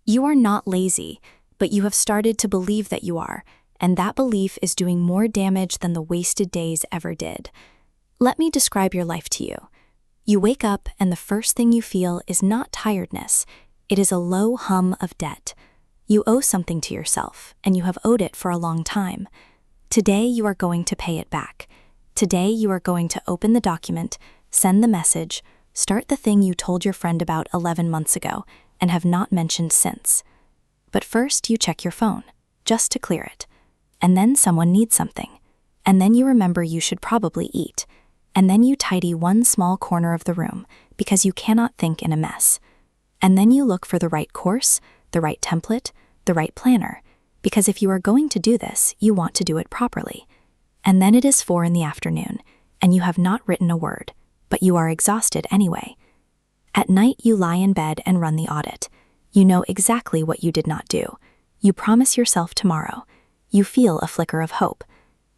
You are not lazy, but you have started to believe that you are, and that belief is doing more damage than the wasted days ever did. Let me describe your life to you. You wake up and the first thing you feel is not tiredness, it is a low hum of debt. You owe something to yourself, and you have owed it for a long time. Today you are going to pay it back. Today you are going to open the document, send the message, start the thing you told your friend about 11 months ago and have not mentioned since. But first you check your phone, just to clear it. And then someone needs something. And then you remember you should probably eat. And then you tidy one small corner of the room because you cannot think in a mess. And then you look for the right course, the right template, the right planner, because if you are going to do this, you want to do it properly. And then it is 4 p.m, and you have not written a word, but you are exhausted anyway. At night, you lie in bed and run the audit. You know exactly what you did not do. You promise yourself tomorrow. You feel a flicker of hope.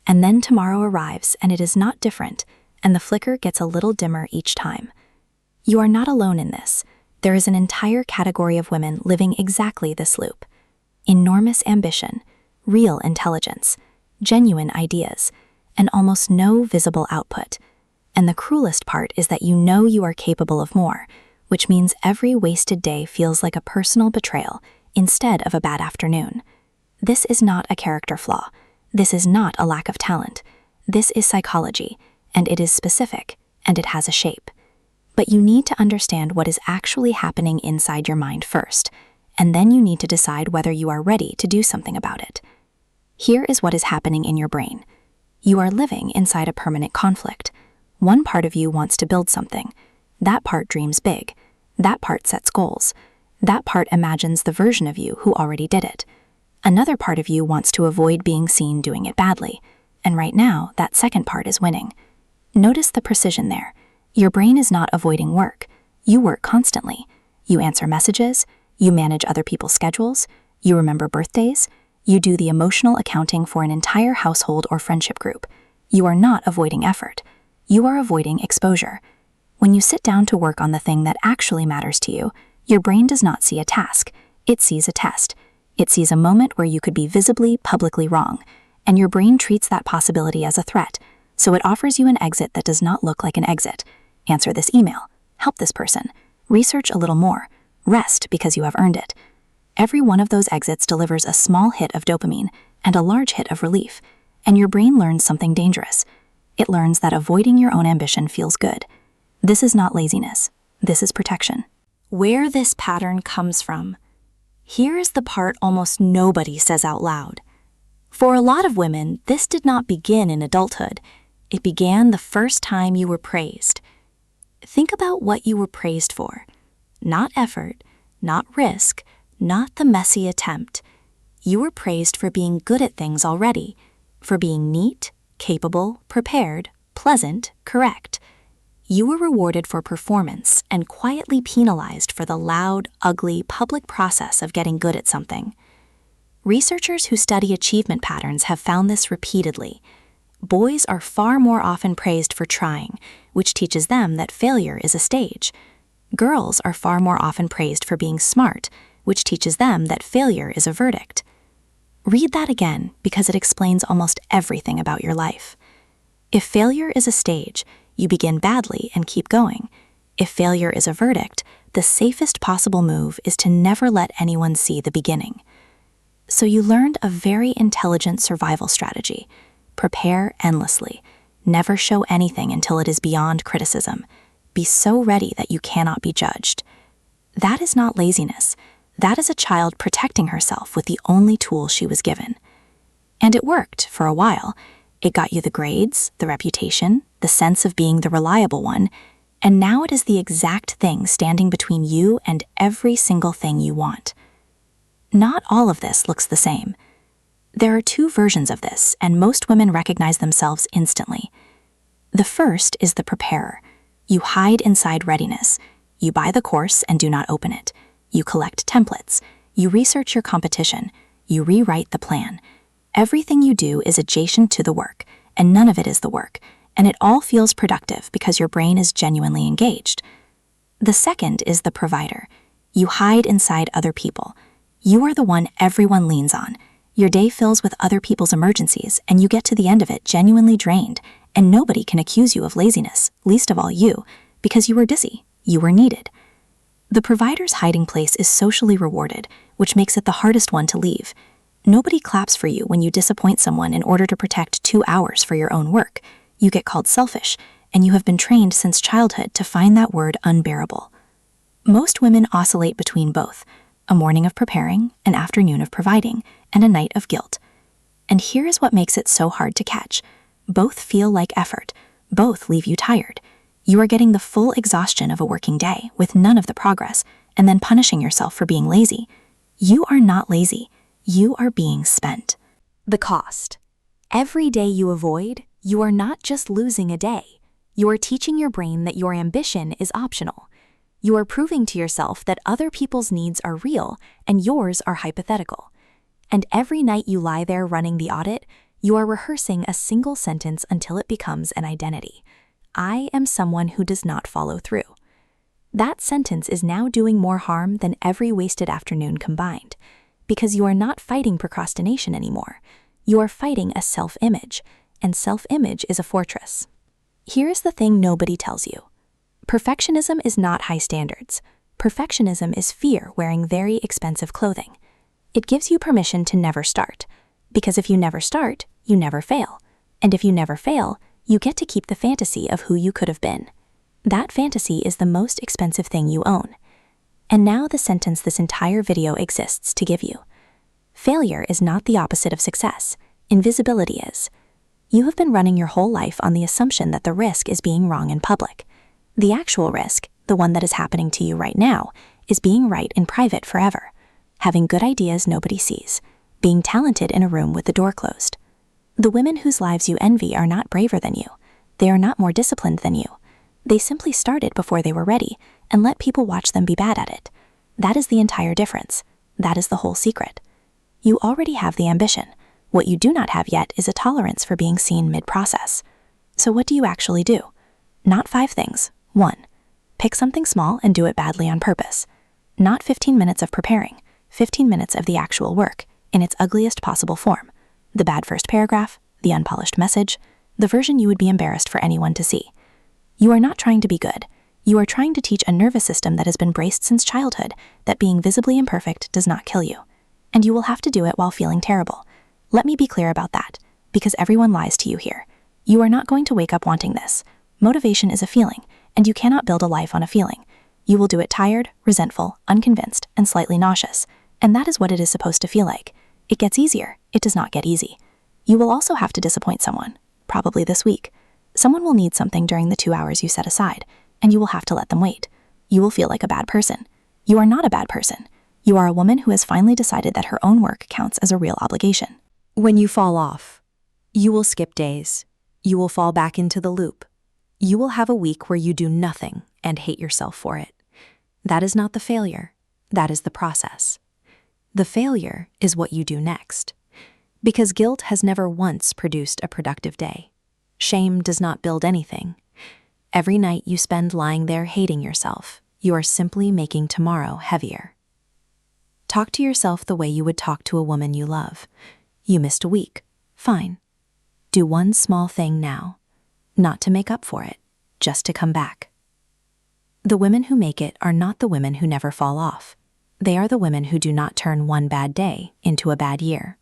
And then tomorrow arrives, and it is not different, and the flicker gets a little dimmer each time. You are not alone in this. There is an entire category of women living exactly this loop. Enormous ambition, real intelligence, genuine ideas, and almost no visible output. And the cruelest part is that you know you are capable of more, which means every wasted day feels like a personal betrayal instead of a bad afternoon. This is not a character flaw. This is not a lack of talent. This is psychology, and it is specific, and it has a shape. But you need to understand what is actually happening inside your mind first, and then you need to decide whether you are ready to do something about it. Here is what is happening in your brain. You are living inside a permanent conflict. One part of you wants to build something. That part dreams big. That part sets goals. That part imagines the version of you who already did it. Another part of you wants to avoid being seen doing it badly. And right now, that second part is winning. Notice the precision there. Your brain is not avoiding work. You work constantly. You answer messages. You manage other people's schedules. You remember birthdays. You do the emotional accounting for an entire household or friendship group. You are not avoiding effort. You are avoiding exposure. When you sit down to work on the thing that actually matters to you, your brain does not see a task. It sees a test. It sees a moment where you could be visibly, publicly wrong, and your brain treats that possibility as a threat, so it offers you an exit that does not look like an exit. Answer this email. Help this person. Research a little more. Rest because you have earned it. Every one of those exits delivers a small hit of dopamine and a large hit of relief, and your brain learns something dangerous. It learns that avoiding your own ambition feels good. This is not laziness. This is protection. Where this pattern comes from. Here is the part almost nobody says out loud. For a lot of women, this did not begin in adulthood. It began the first time you were praised. Think about what you were praised for. Not effort, not risk, not the messy attempt. You were praised for being good at things already, for being neat, capable, prepared, pleasant, correct. You were rewarded for performance and quietly penalized for the loud, ugly, public process of getting good at something. Researchers who study achievement patterns have found this repeatedly. Boys are far more often praised for trying, which teaches them that failure is a stage. Girls are far more often praised for being smart, which teaches them that failure is a verdict. Read that again because it explains almost everything about your life. If failure is a stage, you begin badly and keep going. If failure is a verdict, the safest possible move is to never let anyone see the beginning. So you learned a very intelligent survival strategy. Prepare endlessly. Never show anything until it is beyond criticism. Be so ready that you cannot be judged. That is not laziness. That is a child protecting herself with the only tool she was given. And it worked for a while. It got you the grades, the reputation, the sense of being the reliable one, and now it is the exact thing standing between you and every single thing you want. Not all of this looks the same. There are 2 versions of this, and most women recognize themselves instantly. The first is the preparer. You hide inside readiness. You buy the course and do not open it. You collect templates. You research your competition. You rewrite the plan. Everything you do is adjacent to the work, and none of it is the work, and it all feels productive because your brain is genuinely engaged. The second is the provider. You hide inside other people. You are the one everyone leans on. Your day fills with other people's emergencies, and you get to the end of it genuinely drained, and nobody can accuse you of laziness, least of all you, because you were busy, you were needed. The provider's hiding place is socially rewarded, which makes it the hardest one to leave. Nobody claps for you when you disappoint someone in order to protect 2 hours for your own work. You get called selfish, and you have been trained since childhood to find that word unbearable. Most women oscillate between both, a morning of preparing, an afternoon of providing, and a night of guilt. And here is what makes it so hard to catch. Both feel like effort. Both leave you tired. You are getting the full exhaustion of a working day with none of the progress, and then punishing yourself for being lazy. You are not lazy. You are being spent. The cost. Every day you avoid, you are not just losing a day. You are teaching your brain that your ambition is optional. You are proving to yourself that other people's needs are real and yours are hypothetical. And every night you lie there running the audit, you are rehearsing a single sentence until it becomes an identity. I am someone who does not follow through. That sentence is now doing more harm than every wasted afternoon combined, because you are not fighting procrastination anymore. You are fighting a self-image, and self-image is a fortress. Here is the thing nobody tells you. Perfectionism is not high standards. Perfectionism is fear wearing very expensive clothing. It gives you permission to never start, because if you never start, you never fail. And if you never fail, you get to keep the fantasy of who you could have been. That fantasy is the most expensive thing you own. And now the sentence this entire video exists to give you. Failure is not the opposite of success. Invisibility is. You have been running your whole life on the assumption that the risk is being wrong in public. The actual risk, the one that is happening to you right now, is being right in private forever. Having good ideas nobody sees. Being talented in a room with the door closed. The women whose lives you envy are not braver than you. They are not more disciplined than you. They simply started before they were ready and let people watch them be bad at it. That is the entire difference. That is the whole secret. You already have the ambition. What you do not have yet is a tolerance for being seen mid-process. So what do you actually do? Not 5 things. 1. Pick something small and do it badly on purpose. Not 15 minutes of preparing, 15 minutes of the actual work, in its ugliest possible form. The bad first paragraph, the unpolished message, the version you would be embarrassed for anyone to see. You are not trying to be good. You are trying to teach a nervous system that has been braced since childhood that being visibly imperfect does not kill you. And you will have to do it while feeling terrible. Let me be clear about that, because everyone lies to you here. You are not going to wake up wanting this. Motivation is a feeling, and you cannot build a life on a feeling. You will do it tired, resentful, unconvinced, and slightly nauseous, and that is what it is supposed to feel like. It gets easier. It does not get easy. You will also have to disappoint someone, probably this week. Someone will need something during the 2 hours you set aside, and you will have to let them wait. You will feel like a bad person. You are not a bad person. You are a woman who has finally decided that her own work counts as a real obligation. When you fall off, you will skip days. You will fall back into the loop. You will have a week where you do nothing and hate yourself for it. That is not the failure. That is the process. The failure is what you do next. Because guilt has never once produced a productive day. Shame does not build anything. Every night you spend lying there hating yourself, you are simply making tomorrow heavier. Talk to yourself the way you would talk to a woman you love. You missed a week. Fine. Do one small thing now. Not to make up for it, just to come back. The women who make it are not the women who never fall off. They are the women who do not turn one bad day into a bad year.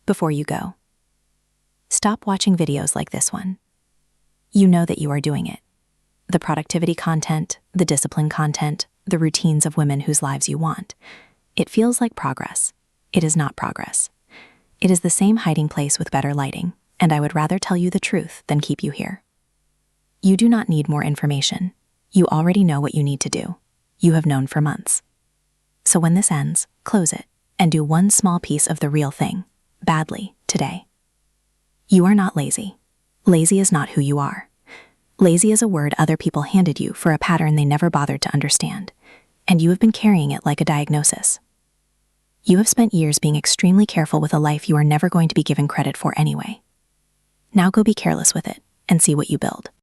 Before you go, stop watching videos like this one. You know that you are doing it. The productivity content, the discipline content, the routines of women whose lives you want. It feels like progress. It is not progress. It is the same hiding place with better lighting, and I would rather tell you the truth than keep you here. You do not need more information. You already know what you need to do. You have known for months. So when this ends, close it and do one small piece of the real thing, badly, today. You are not lazy. Lazy is not who you are. Lazy is a word other people handed you for a pattern they never bothered to understand, and you have been carrying it like a diagnosis. You have spent years being extremely careful with a life you are never going to be given credit for anyway. Now go be careless with it and see what you build.